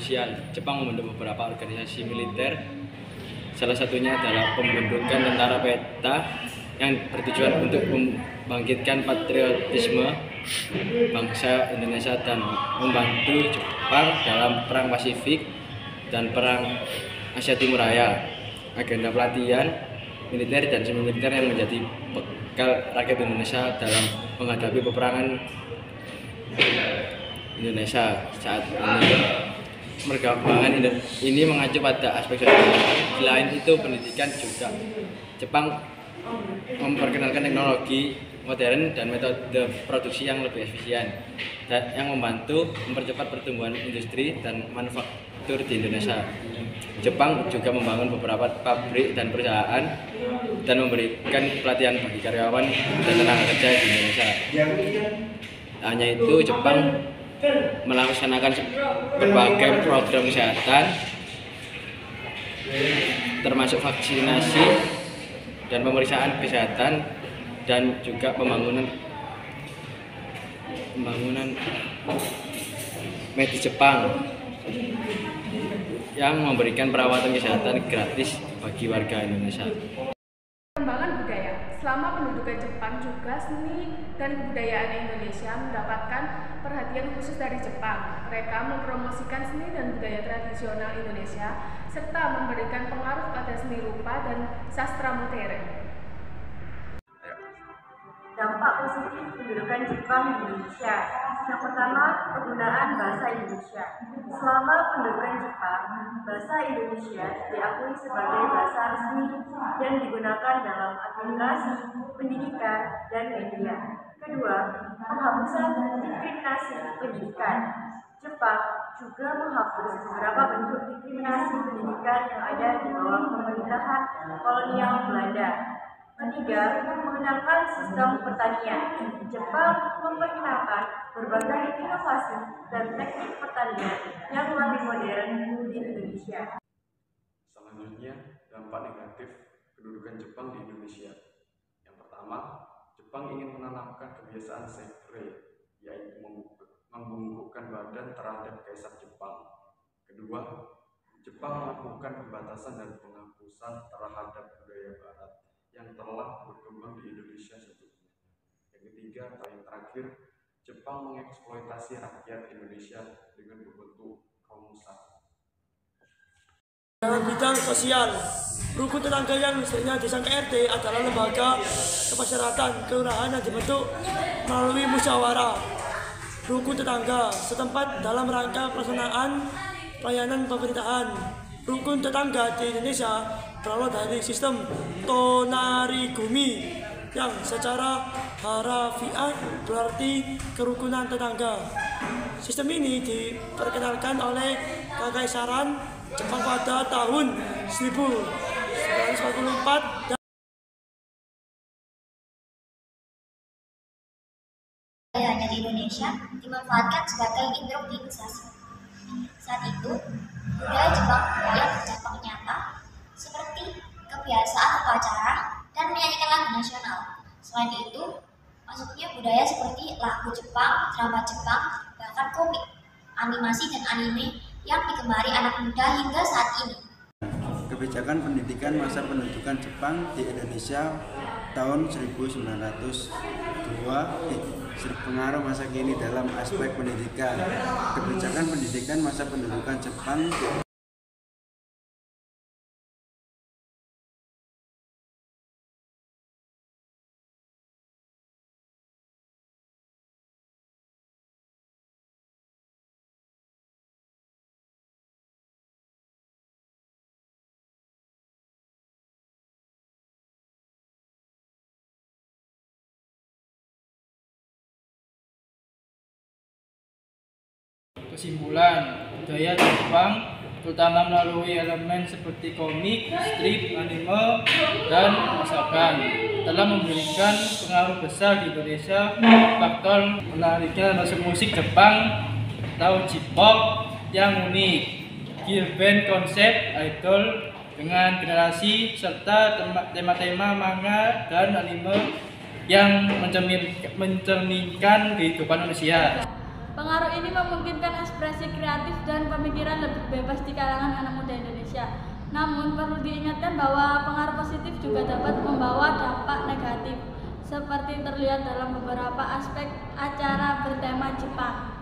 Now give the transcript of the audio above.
sosial. Jepang membentuk beberapa organisasi militer. Salah satunya adalah pembentukan tentara peta yang bertujuan untuk membangkitkan patriotisme bangsa Indonesia dan membantu Jepang dalam Perang Pasifik dan Perang Asia Timur Raya. Agenda pelatihan militer dan semi-militer yang menjadi bekal rakyat Indonesia dalam menghadapi peperangan Indonesia saat ini. Perkembangan ini mengacu pada aspek sosial. Selain itu, pendidikan juga. Jepang memperkenalkan teknologi modern dan metode produksi yang lebih efisien, yang membantu mempercepat pertumbuhan industri dan manufaktur di Indonesia. Jepang juga membangun beberapa pabrik dan perusahaan dan memberikan pelatihan bagi karyawan dan tenaga kerja di Indonesia. Hanya itu, Jepang melaksanakan berbagai program kesehatan termasuk vaksinasi dan pemeriksaan kesehatan dan juga pembangunan medis Jepang yang memberikan perawatan kesehatan gratis bagi warga Indonesia. Perkembangan budaya. Selama pendudukan Jepang juga seni dan kebudayaan Indonesia mendapatkan perhatian khusus dari Jepang. Mereka mempromosikan seni dan budaya tradisional Indonesia serta memberikan pengaruh pada seni rupa dan sastra modern. Dampak positif pendudukan Jepang di Indonesia. Yang pertama, penggunaan bahasa Indonesia. Selama pendudukan Jepang, bahasa Indonesia diakui sebagai bahasa resmi dan digunakan dalam administrasi, pendidikan, dan media. Kedua, penghapusan diskriminasi pendidikan. Jepang juga menghapus beberapa bentuk diskriminasi pendidikan yang ada di bawah pemerintahan kolonial Belanda. Ketiga, mengenalkan sistem pertanian. Jepang memperkenalkan berbagai inovasi dan teknik pertanian yang lebih modern di Indonesia. Selanjutnya, dampak negatif pendudukan Jepang di Indonesia. Yang pertama, Jepang ingin menanamkan kebiasaan sekre, yaitu membungkukkan badan terhadap kaisar Jepang. Kedua, Jepang melakukan pembatasan dan penghapusan terhadap budaya Barat yang telah berkembang di Indonesia sebelumnya. Yang ketiga, yang terakhir, Jepang mengeksploitasi rakyat Indonesia dengan berbentuk rumusan. Dalam bidang sosial, rukun tetangga yang mestinya disangka RT adalah lembaga kemasyarakatan kelurahan yang dibentuk melalui musyawarah rukun tetangga setempat dalam rangka pelaksanaan pelayanan pemerintahan. Rukun tetangga di Indonesia berawal dari sistem tonarigumi yang secara harafiah berarti kerukunan tetangga. Sistem ini diperkenalkan oleh Kekaisaran Jepang pada tahun 1944 dan budayanya di Indonesia dimanfaatkan sebagai improvisasi. Saat itu, budaya Jepang yang berdampak nyata seperti kebiasaan upacara dan menyanyikan lagu nasional. Selain itu, masuknya budaya seperti lagu Jepang, drama Jepang, bahkan komik, animasi dan anime yang digemari anak muda hingga saat ini. Kebijakan pendidikan masa pendudukan Jepang di Indonesia tahun 1902 berpengaruh masa kini dalam aspek pendidikan. Kebijakan pendidikan masa pendudukan Jepang Kesimpulan, budaya Jepang terutama melalui elemen seperti komik, strip, anime, dan masakan telah memberikan pengaruh besar di Indonesia. Faktor menariknya musik Jepang atau J-pop yang unik, girl band konsep idol dengan generasi serta tema-tema manga dan anime yang mencerminkan kehidupan manusia. Pengaruh ini memungkinkan ekspresi kreatif dan pemikiran lebih bebas di kalangan anak muda Indonesia. Namun perlu diingatkan bahwa pengaruh positif juga dapat membawa dampak negatif, seperti terlihat dalam beberapa aspek acara bertema Jepang.